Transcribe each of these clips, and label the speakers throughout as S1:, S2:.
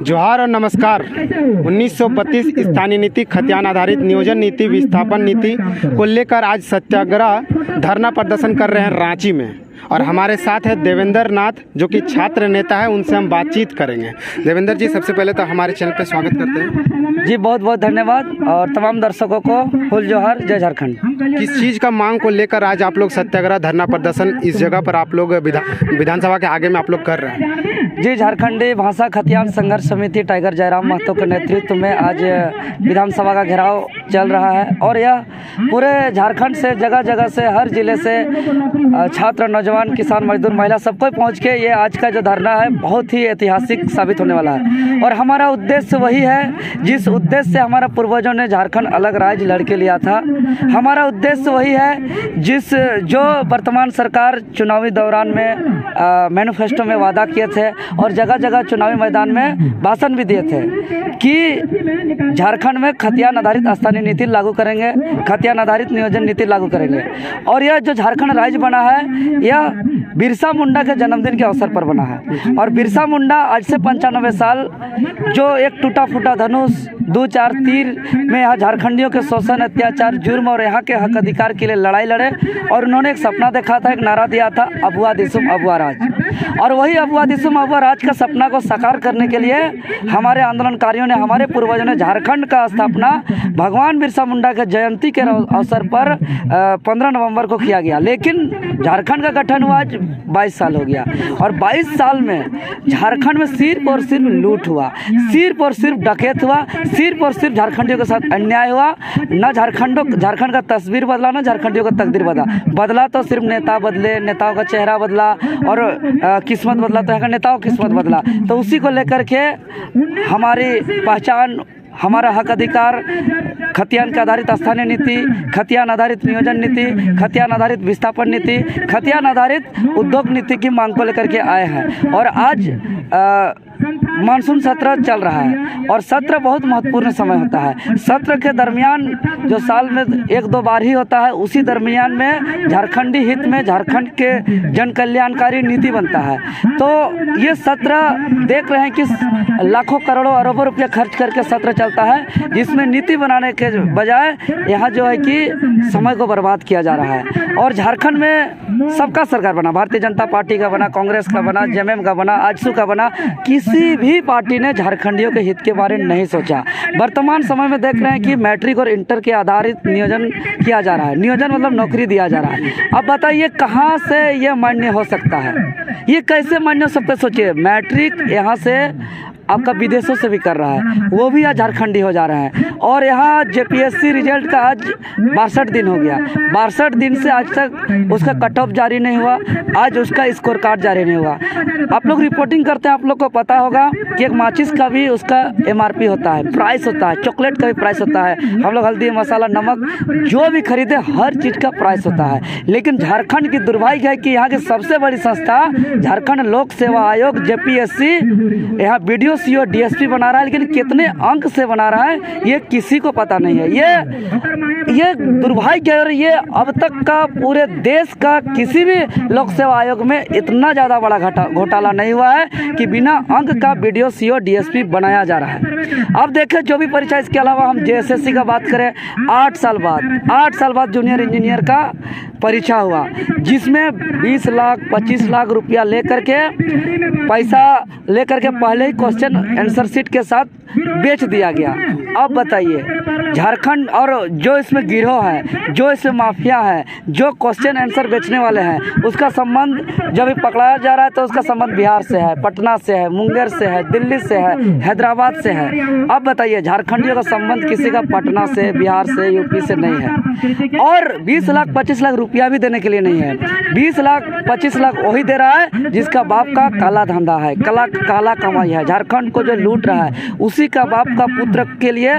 S1: जोहार और नमस्कार। 1932 स्थानीय नीति, खतियान आधारित नियोजन नीति, विस्थापन नीति को लेकर आज सत्याग्रह धरना प्रदर्शन कर रहे हैं रांची में। और हमारे साथ है देवेंद्र नाथ, जो कि छात्र नेता है। उनसे हम बातचीत करेंगे। देवेंद्र जी, सबसे पहले तो हमारे चैनल पे स्वागत करते हैं
S2: जी। बहुत बहुत धन्यवाद और तमाम दर्शकों को फुल जोहार, जय झारखंड।
S1: किस चीज़ का मांग को लेकर आज आप लोग सत्याग्रह धरना प्रदर्शन इस जगह पर आप लोग विधानसभा के आगे में आप लोग कर रहे हैं?
S2: जी, झारखंडी भाषा खतियान संघर्ष समिति टाइगर जयराम महतो के नेतृत्व में आज विधानसभा का घेराव चल रहा है। और यह पूरे झारखंड से, जगह जगह से, हर जिले से छात्र, नौजवान, किसान, मजदूर, महिला सबको पहुंच के ये आज का जो धरना है बहुत ही ऐतिहासिक साबित होने वाला है। और हमारा उद्देश्य वही है जिस उद्देश्य से हमारा पूर्वजों ने झारखंड अलग राज्य लड़के लिया था। हमारा उद्देश्य वही है जो वर्तमान सरकार चुनावी दौरान में मैनिफेस्टो में वादा किए थे और जगह जगह चुनावी मैदान में भाषण भी दिए थे कि झारखंड में खतियान आधारित स्थानीय नीति लागू करेंगे, खतियान आधारित नियोजन नीति लागू करेंगे। और यह जो झारखंड राज्य बना है यह बिरसा मुंडा के जन्मदिन के अवसर पर बना है। और बिरसा मुंडा आज से 95 साल जो एक टूटा फूटा धनुष, 2-4 तीर में यहाँ झारखंडियों के शोषण, अत्याचार, जुर्म और यहाँ के हक अधिकार के लिए लड़ाई लड़े। और उन्होंने एक सपना देखा था, एक नारा दिया था, अबुआ दिसुम अबुआ राज। और वही अबुआ दिसुम अबुआ राज का सपना को साकार करने के लिए हमारे आंदोलनकारियों ने, हमारे पूर्वजों ने झारखंड का स्थापना भगवान बिरसा मुंडा के जयंती के अवसर पर 15 नवंबर को किया गया। लेकिन झारखंड का गठन हुआ आज 22 साल हो गया। और 22 साल में झारखंड में सिर्फ और सिर्फ लूट हुआ, सिर्फ और सिर्फ डकैत हुआ, सिर्फ और सिर्फ झारखंडियों के साथ अन्याय हुआ। न झारखंड का तस्वीर बदला, न झारखंडियों का तकदीर बदला तो सिर्फ नेता बदले, नेताओं का चेहरा बदला और किस्मत बदला तो यहाँ का नेताओं की किस्मत बदला। तो उसी को लेकर के हमारी पहचान, हमारा हक अधिकार, खतियान के आधारित स्थानीय नीति, खतियान आधारित नियोजन नीति, खतियान आधारित विस्थापन नीति, खतियान आधारित उद्योग नीति की मांग को लेकर के आए हैं। और आज मानसून सत्र चल रहा है और सत्र बहुत महत्वपूर्ण समय होता है। सत्र के दरमियान जो साल में 1-2 बार ही होता है, उसी दरमियान में झारखंडी हित में झारखंड के जन कल्याणकारी नीति बनता है। तो ये सत्र देख रहे हैं कि लाखों करोड़ों अरबों रुपये खर्च करके सत्र चलता है, जिसमें नीति बनाने के बजाय यहाँ जो है कि समय को बर्बाद किया जा रहा है। और झारखंड में सबका सरकार बना, भारतीय जनता पार्टी का बना, कांग्रेस का बना, जेएमएम का बना, आजसू का बना, किसी भी पार्टी ने झारखंडियों के हित के बारे में नहीं सोचा। वर्तमान समय में देख रहे हैं कि मैट्रिक और इंटर के आधारित नियोजन किया जा रहा है। नियोजन मतलब नौकरी दिया जा रहा है। अब बताइए कहाँ से ये मान्य हो सकता है, ये कैसे मान्य हो सकता है? सोचिए, मैट्रिक यहाँ से आपका विदेशों से भी कर रहा है, वो भी आज झारखंडी हो जा रहा है। और यहाँ जेपीएससी रिजल्ट का आज 62 दिन हो गया। 62 दिन से आज तक उसका कट ऑफ जारी नहीं हुआ, आज उसका स्कोर कार्ड जारी नहीं हुआ। आप लोग रिपोर्टिंग करते हैं, आप लोग को पता होगा कि एक माचिस का भी उसका एमआरपी होता है, प्राइस होता है, चॉकलेट का भी प्राइस होता है। हम लोग हल्दी, मसाला, नमक जो भी खरीदे हर चीज़ का प्राइस होता है। लेकिन झारखंड की दुर्भाग्य है कि यहाँ की सबसे बड़ी संस्था झारखंड लोक सेवा आयोग जेपीएससी यहाँ वीडियो सीओ डीएसपी बना रहा है, लेकिन कितने अंक से बना रहा है ये किसी को पता नहीं है। ये दुर्भाग्य है। और ये अब तक का पूरे देश का किसी भी लोक सेवा आयोग में इतना ज़्यादा बड़ा घोटाला नहीं हुआ है कि बिना अंक का वीडियो सीओ डीएसपी बनाया जा रहा है। अब देखें जो भी परीक्षा, इसके अलावा हम जेएसएससी का बात करें, 8 साल बाद जूनियर इंजीनियर का परीक्षा हुआ, जिसमें 20 लाख 25 लाख रुपया लेकर के पहले ही क्वेश्चन आंसर शीट के साथ बेच दिया गया। अब बताइए झारखंड और जो इसमें गिरोह है, जो इसमें माफिया है, जो क्वेश्चन आंसर बेचने वाले हैं, उसका संबंध जब भी पकड़ाया जा रहा है तो उसका संबंध बिहार से है, पटना से है, मुंगेर से है, दिल्ली से है, हैदराबाद से है। अब बताइए झारखंडियों का संबंध किसी का पटना से, बिहार से, यूपी से नहीं है। और 20 लाख 25 लाख रुपया भी देने के लिए नहीं है। 20 लाख 25 लाख वही दे रहा है जिसका बाप का काला धंधा है, काला कमाई है। झारखंड को जो लूट रहा है उसी का बाप का पुत्र के लिए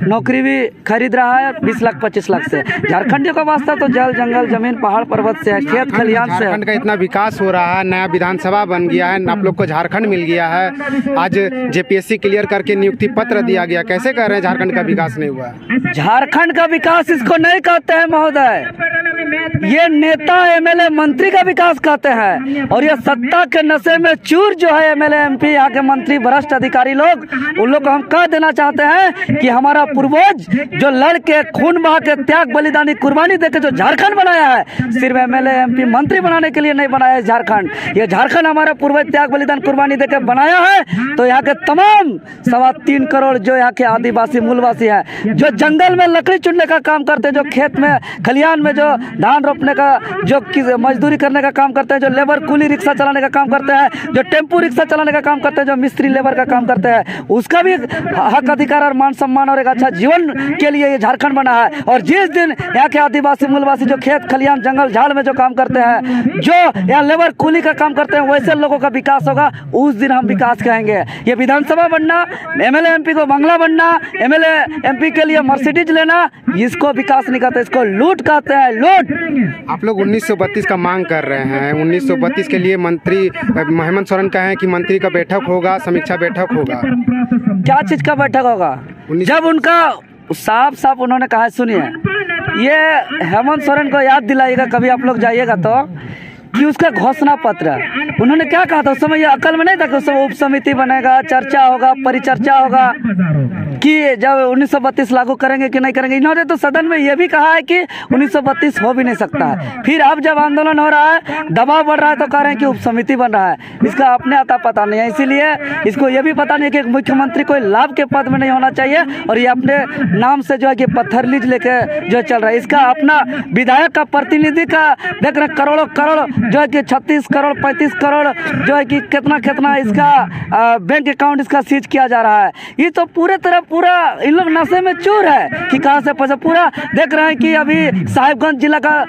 S2: नौकरी भी खरीद रहा है 20 लाख 25 लाख से। झारखंडियों का वास्ता तो जल, जंगल, जमीन, पहाड़, पर्वत से है, खेत खलिहान से है।
S1: झारखंड का इतना विकास हो रहा है, नया विधानसभा बन गया है, आप लोग को झारखंड मिल गया है, आज जेपीएससी क्लियर करके नियुक्ति पत्र दिया गया, कैसे कह रहे हैं झारखंड का विकास नहीं हुआ?
S2: झारखंड का विकास इसको नहीं कहते हैं महोदय। ये नेता एमएलए मंत्री का विकास कहते हैं, और ये सत्ता के नशे में चूर जो है एमएलए एमपी यहाँ के मंत्री भ्रष्ट अधिकारी लोग, उन लोग को हम कह देना चाहते हैं कि हमारा पूर्वज जो लड़ के खून बहा के त्याग बलिदानी कुर्बानी देके जो झारखंड बनाया है, सिर्फ एमएलए एमपी मंत्री बनाने के लिए नहीं बनाया है झारखंड। ये झारखंड हमारा पूर्वज त्याग बलिदान कुर्बानी देके बनाया है। तो यहाँ के तमाम 3.25 करोड़ जो यहाँ के आदिवासी मूलवासी है, जो जंगल में लकड़ी चुनने का काम करते हैं, जो खेत में खलियान में जो धान रोपने का जो मजदूरी करने का काम करते हैं, जो लेबर कूली रिक्शा चलाने का काम करते हैं, जो टेम्पू रिक्शा चलाने का काम करते हैं, जो मिस्त्री लेबर का काम करते हैं, उसका भी हक अधिकार और मान सम्मान और एक अच्छा जीवन के लिए ये झारखंड बना है। और जिस दिन यहाँ के आदिवासी मूलवासी जो खेत खलियान जंगल झाड़ में जो काम करते हैं, जो यहाँ लेबर कूली का काम करते हैं, वैसे लोगों का विकास होगा, उस दिन हम विकास कहेंगे। ये विधानसभा बनना, एमएलए एमपी को बंगला बनना, एमएलए एमपी के लिए मर्सिडीज लेना, इसको विकास नहीं कहते, इसको लूट कहते हैं, लूट।
S1: आप लोग 1932 का मांग कर रहे हैं। 1932 के लिए मंत्री हेमंत सोरेन का है कि मंत्री का बैठक होगा, समीक्षा बैठक होगा।
S2: क्या चीज का बैठक होगा? जब उनका साफ साफ उन्होंने कहा, सुनिए, ये हेमंत सोरेन को याद दिलाइएगा कभी आप लोग जाइएगा तो, कि उसका घोषणा पत्र उन्होंने क्या कहा था उस समय, ये अकल में नहीं था कि उस समय उप समिति बनेगा, चर्चा होगा, परिचर्चा होगा कि जब 1932 लागू करेंगे कि नहीं करेंगे। इन्होंने तो सदन में ये भी कहा है कि 1932 हो भी नहीं सकता है। फिर अब जब आंदोलन हो रहा है, दबाव बढ़ रहा है, तो कह रहे हैं कि उप समिति बन रहा है। इसका अपने आता पता नहीं है, इसीलिए इसको ये भी पता नहीं है कि मुख्यमंत्री कोई लाभ के पद में नहीं होना चाहिए, और ये अपने नाम से जो है कि पत्थर लीज लेके जो चल रहा है। इसका अपना विधायक का प्रतिनिधि का देख रहे करोड़ों करोड़ जो है कि 36 करोड़ 35 करोड़ जो है कि कितना इसका बैंक अकाउंट इसका सीज किया जा रहा है। ये तो पूरे तरह पूरा इन लोग नशे में चूर है कि कहाँ से पैसा। पूरा देख रहे हैं कि अभी साहिबगंज जिला का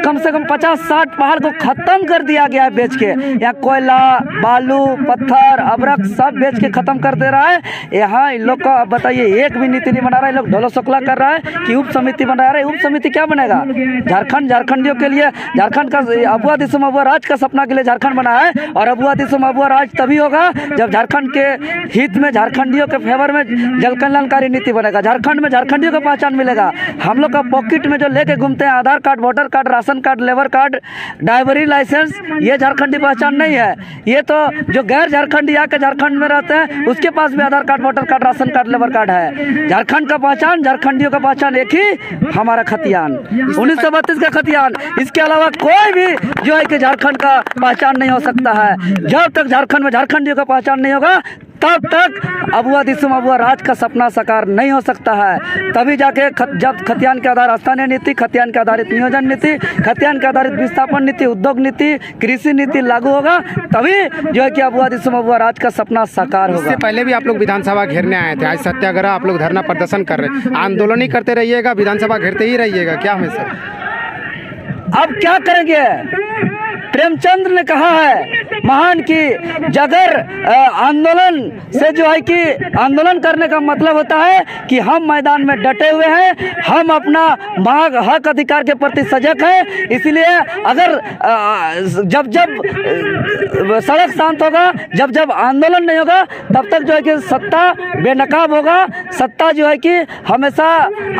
S2: कम से कम 50-60 पहाड़ को खत्म कर दिया गया है बेच के। यहाँ कोयला, बालू, पत्थर, अबरक सब बेच के खत्म कर दे रहा है। यहाँ इन लोग का बताइए एक भी नीति नहीं बना रहा है। लोग ढोलो सकला कर रहा है कि उप समिति बना रहा है। उप समिति क्या बनेगा? झारखंडियों के लिए, झारखंड का अबुआ दिसुम अबुआ राज का सपना के लिए झारखंड बना है। और अबुआ दिसुम अबुआ राज तभी होगा जब झारखंड के हित में, झारखंडियों के फेवर में जल कल्याणकारी नीति बनेगा। झारखंड में झारखंडियों को पहचान मिलेगा। हम लोग का पॉकेट में जो लेके घूमते हैं Aadhaar card, voter card, ration card, labour card, ड्राइवरी लाइसेंस, ये झारखंडी पहचान नहीं है। ये तो जो गैर झारखंडी आके झारखंड में रहते हैं उसके पास भी Aadhaar card, voter card, ration card, labour card है। झारखंड का पहचान, झारखंडियों का पहचान एक ही, हमारा खतियान, 1932 का खतियान। इसके अलावा कोई भी जो है कि झारखंड का पहचान नहीं हो सकता है। जब तक झारखंड में झारखंडियों का पहचान नहीं होगा तब तक अबुआ दिसुम अबुआ राज का सपना साकार नहीं हो सकता है। तभी जाके जब खतियान के आधार स्थानीय नीति, खतियान के आधारित नियोजन नीति, खतियान के आधारित विस्थापन नीति, उद्योग नीति, कृषि नीति लागू होगा, तभी जो है कि अबुआ दिसुम अबुआ राज का सपना साकार होगा।
S1: इससे पहले भी आप लोग विधानसभा घेरने आए थे, आज सत्याग्रह आप लोग धरना प्रदर्शन कर रहे हैं। आंदोलन ही करते रहिएगा, विधानसभा घेरते ही रहिएगा क्या हमेशा?
S2: अब क्या करेंगे? प्रेमचंद ने कहा है महान की जगर आंदोलन से जो है कि आंदोलन करने का मतलब होता है कि हम मैदान में डटे हुए हैं, हम अपना मांग हक अधिकार के प्रति सजग हैं। इसलिए अगर जब जब सड़क शांत होगा, जब जब आंदोलन नहीं होगा, तब तक जो है कि सत्ता बेनकाब होगा, सत्ता जो है कि हमेशा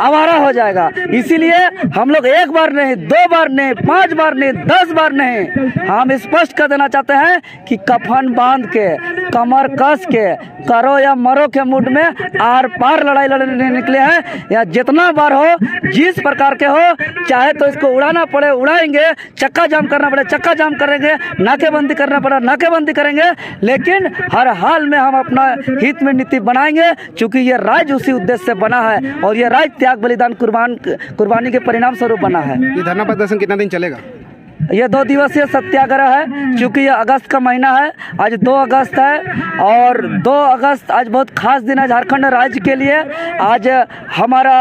S2: आवारा हो जाएगा। इसीलिए हम लोग एक बार नहीं, 2 बार नहीं, 5 बार नहीं, 10 बार नहीं, हम स्पष्ट कर देना चाहते हैं कि कफन बांध के, कमर कस के, करो या मरो के मूड में आर पार लड़ाई लड़ने निकले हैं। या जितना बार हो, जिस प्रकार के हो, चाहे तो इसको उड़ाना पड़े उड़ाएंगे, चक्का जाम करना पड़े चक्का जाम करेंगे, नाकेबंदी करना पड़ा नाकेबंदी करेंगे, लेकिन हर हाल में हम अपना हित में नीति बनाएंगे। चूंकि ये राज्य उसी उद्देश्य से बना है और ये राज्य त्याग बलिदान कुर्बानी के परिणाम स्वरूप बना है।
S1: ये धरना प्रदर्शन कितना दिन चलेगा?
S2: ये 2 दिवसीय सत्याग्रह है। क्योंकि ये अगस्त का महीना है, आज 2 अगस्त है और 2 अगस्त आज बहुत खास दिन है झारखंड राज्य के लिए। आज हमारा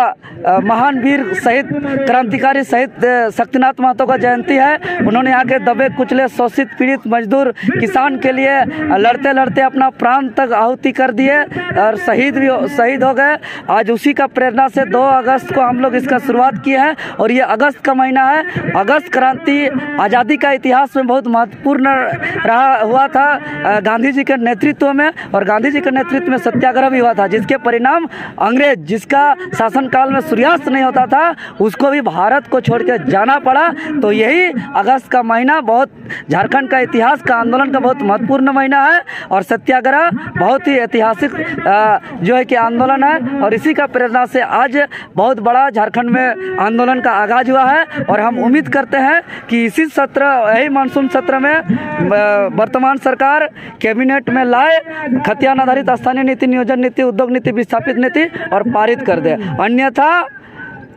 S2: महान वीर शहीद क्रांतिकारी शहीद शक्तिनाथ महतो का जयंती है। उन्होंने यहाँ के दबे कुचले शोषित पीड़ित मजदूर किसान के लिए लड़ते लड़ते अपना प्राण तक आहुति कर दिए और शहीद हो गए। आज उसी का प्रेरणा से 2 अगस्त को हम लोग इसका शुरुआत किए हैं और ये अगस्त का महीना है। अगस्त क्रांति आज़ादी का इतिहास में बहुत महत्वपूर्ण हुआ था गांधी जी के नेतृत्व में, और गांधी जी के नेतृत्व में सत्याग्रह भी हुआ था, जिसके परिणाम अंग्रेज जिसका शासनकाल में सूर्यास्त नहीं होता था उसको भी भारत को छोड़ के जाना पड़ा। तो यही अगस्त का महीना बहुत झारखंड का इतिहास का आंदोलन का बहुत महत्वपूर्ण महीना है, और सत्याग्रह बहुत ही ऐतिहासिक जो है कि आंदोलन है, और इसी का प्रेरणा से आज बहुत बड़ा झारखंड में आंदोलन का आगाज हुआ है। और हम उम्मीद करते हैं कि इसी सत्र, यही मानसून सत्र में वर्तमान सरकार कैबिनेट में लाए खतियान आधारित स्थानीय नीति, नियोजन नीति, उद्योग नीति, विस्थापित नीति और पारित कर दे। अन्यथा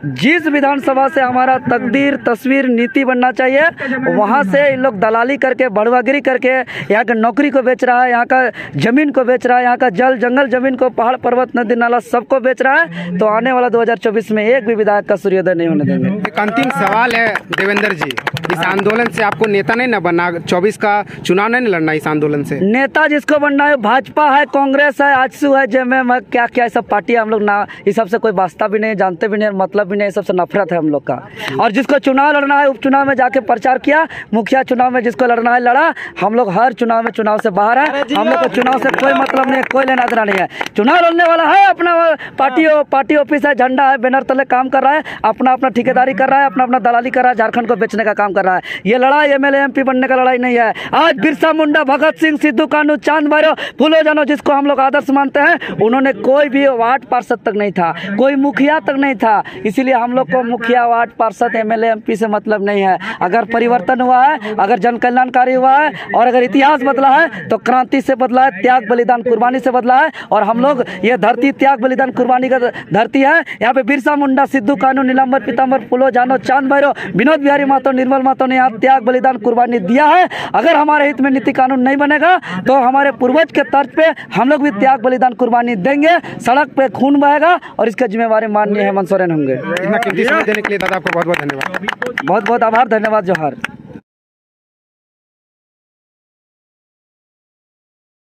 S2: जिस विधानसभा से हमारा तकदीर, तस्वीर, नीति बनना चाहिए, वहाँ से इन लोग दलाली करके, बढ़वागिरी करके यहाँ के नौकरी को बेच रहा है, यहाँ का ज़मीन को बेच रहा है, यहाँ का जल जंगल ज़मीन को, पहाड़ पर्वत नदी नाला सबको बेच रहा है। तो आने वाला 2024 में एक भी विधायक का सूर्योदय नहीं होने देंगे।
S1: एक अंतिम सवाल है देवेंद्र जी, इस आंदोलन से आपको नेता नहीं ना बनना, 24 का चुनाव नहीं लड़ना इस आंदोलन से?
S2: नेता जिसको बनना है, भाजपा है, कांग्रेस है, आजसू है, जेएमएम, क्या क्या सब पार्टी हम लोग ना, इस सबसे कोई वास्ता भी नहीं, जानते भी नहीं, मतलब भी नहीं, सबसे नफरत है हम लोग का। और जिसको चुनाव लड़ना है उपचुनाव में जाके प्रचार किया, मुखिया चुनाव में जिसको लड़ना है लड़ा। हम लोग हर चुनाव में चुनाव से बाहर है, हम लोग को चुनाव से कोई मतलब नहीं है, कोई लेना देना नहीं है। चुनाव लड़ने वाला है अपना पार्टी ऑफिस है, झंडा है, बैनर तले काम कर रहा है, अपना अपना ठेकेदारी कर रहा है, अपना अपना दलाली कर रहा है, झारखंड को बेचने का काम कर रहा है। ये लड़ाई एमएलए एमपी बनने का लड़ाई नहीं है। आज बिरसा मुंडा, भगत सिंह, सिद्धू कानू, चांद भैरव, फूलो जानो जिसको हम लोग आदर्श मानते हैं, उन्होंने कोई भी वार्ड पार्षद तक नहीं था, कोई मुखिया तक नहीं था। इसीलिए हम लोग को मुखिया, वार्ड पार्षद, एमएलए एमपी से मतलब नहीं है। अगर परिवर्तन हुआ है, अगर जन कल्याणकारी हुआ है, और अगर इतिहास बदला है तो क्रांति से बदला है, त्याग बलिदान कुर्बानी से बदला है। और हम लोग ये धरती त्याग बलिदान कुर्बानी का धरती है। यहाँ पे बिरसा मुंडा, सिद्धू कानू, नीलांबर पीतांबर, फूलो जानो, चांद भैरव, विनोद बिहारी महतो, निर्मल महतो ने यहाँ त्याग बलिदान कुर्बानी दिया है। अगर हमारे हित में नीति कानून नहीं बनेगा तो हमारे पूर्वज के तर्ज पे हम लोग भी त्याग बलिदान कुर्बानी देंगे, सड़क पे खून बहेगा, और इसका जिम्मेवारी माननीय हेमंत सोरेन होंगे।
S1: इतना कीमती समय देने के लिए दादा आपको बहुत बहुत धन्यवाद।
S2: बहुत बहुत आभार, धन्यवाद, जोहार।